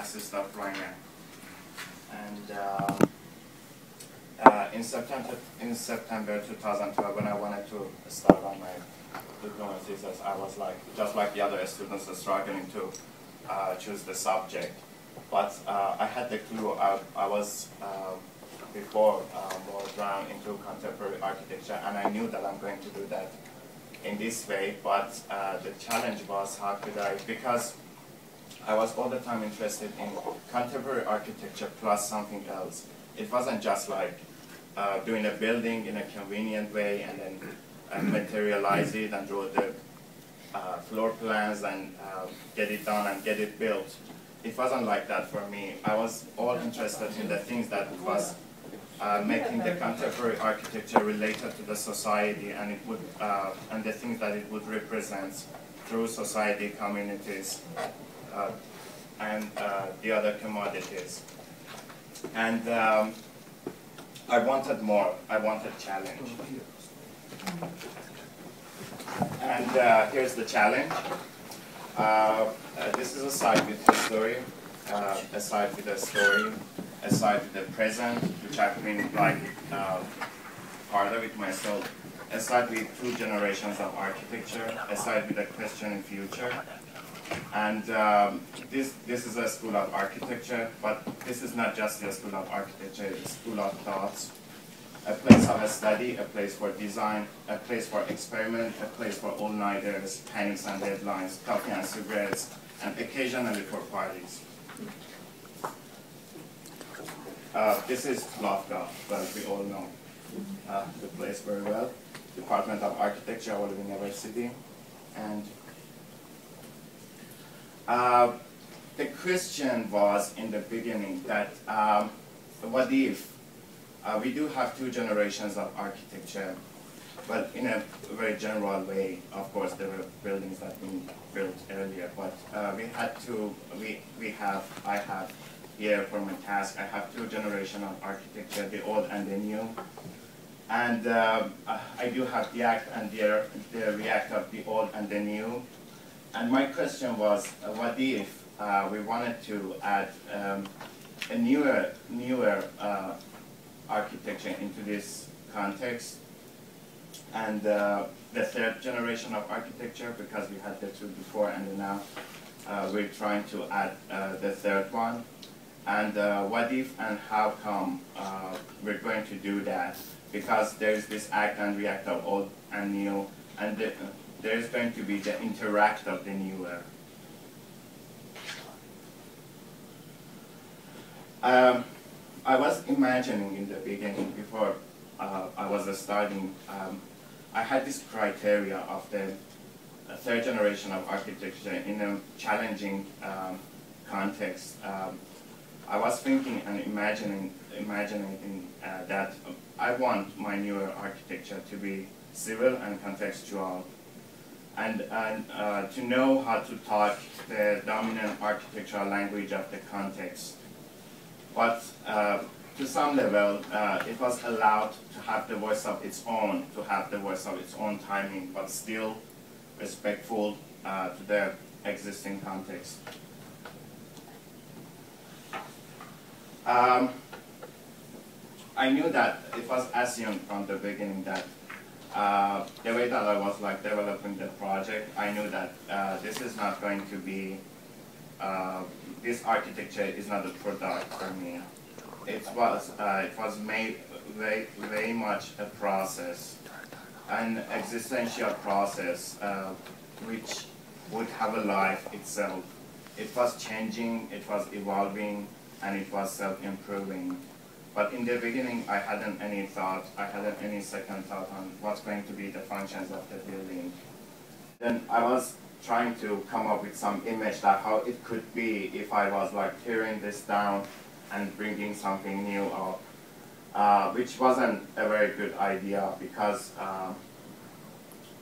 assist of Linnanmaa. And in September 2012, when I wanted to start on my diploma thesis, I was like, just like the other students, struggling to choose the subject. But I had the clue. I was before more drawn into contemporary architecture, and I knew that I'm going to do that in this way. But the challenge was how could I, because I was all the time interested in contemporary architecture plus something else. It wasn't just like doing a building in a convenient way and then materialize it and draw the floor plans and get it done and get it built. It wasn't like that for me. I was all interested in the things that was making the contemporary architecture related to the society, and it would and the things that it would represent through society, communities, and the other commodities. And I wanted more. I wanted challenge. And here's the challenge. This is a site with history, a site with a story, a site with the present, which I've been like part of it myself, a site with 2 generations of architecture, a site with a questioning future. And this is a school of architecture, but this is not just a school of architecture, it's a school of thoughts. A place of a study, a place for design, a place for experiment, a place for all-nighters, panics and deadlines, coffee and cigarettes, and occasionally for parties. This is Lafka, but we all know the place very well. Department of Architecture, Oulu University. And the question was in the beginning that what if we do have 2 generations of architecture, but in a very general way. Of course, there were buildings that were built earlier, but I have here for my task, I have 2 generations of architecture, the old and the new. And I do have the act and the react of the old and the new. And my question was, what if we wanted to add a newer architecture into this context, and the 3rd generation of architecture, because we had the 2 before and now we're trying to add the 3rd one. And what if and how come we're going to do that? Because there's this act and react of old and new, and there's going to be the interact of the newer. I was imagining in the beginning, before I was studying, I had this criteria of the 3rd generation of architecture in a challenging context. I was thinking and imagining that I want my newer architecture to be civil and contextual, and to know how to talk the dominant architectural language of the context. But to some level, it was allowed to have the voice of its own, to have the voice of its own timing, but still respectful to the existing context. I knew that it was assumed from the beginning that the way that I was like developing the project, I knew that this is not going to be, this architecture is not a product for me. It was made very much a process, an existential process, which would have a life itself. It was changing, it was evolving, and it was self-improving. But in the beginning, I hadn't any thought, I hadn't any second thought on what's going to be the functions of the building. Then I was trying to come up with some image that how it could be if I was like tearing this down and bringing something new up, which wasn't a very good idea, because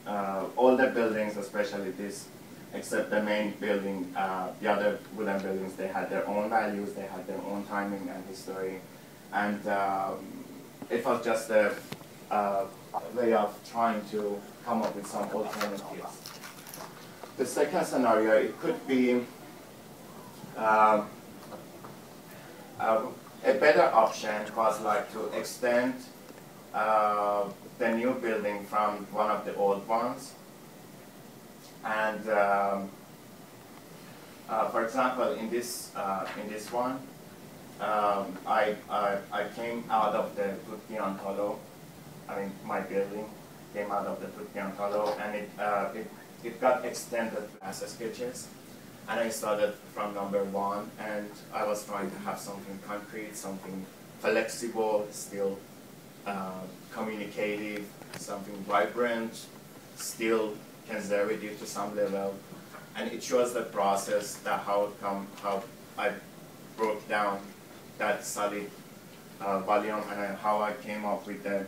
all the buildings, especially this, except the main building, the other wooden buildings, they had their own values, they had their own timing and history, and it was just a way of trying to come up with some alternatives. The second scenario, it could be A better option was like to extend the new building from one of the old ones. And for example, in this one, I came out of the Tutkiantalo. I mean, my building came out of the Tutkiantalo, and it got extended as sketches. And I started from number 1, and I was trying to have something concrete, something flexible, still communicative, something vibrant, still conservative to some level. And it shows the process, that how I broke down that solid volume, and how I came up with the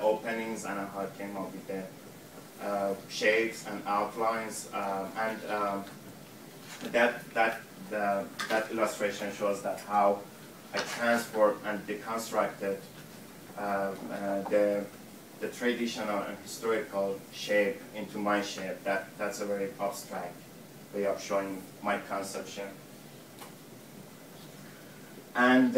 openings, and how I came up with the shapes and outlines, and that illustration shows that how I transformed and deconstructed the traditional and historical shape into my shape. That's a very abstract way of showing my conception. And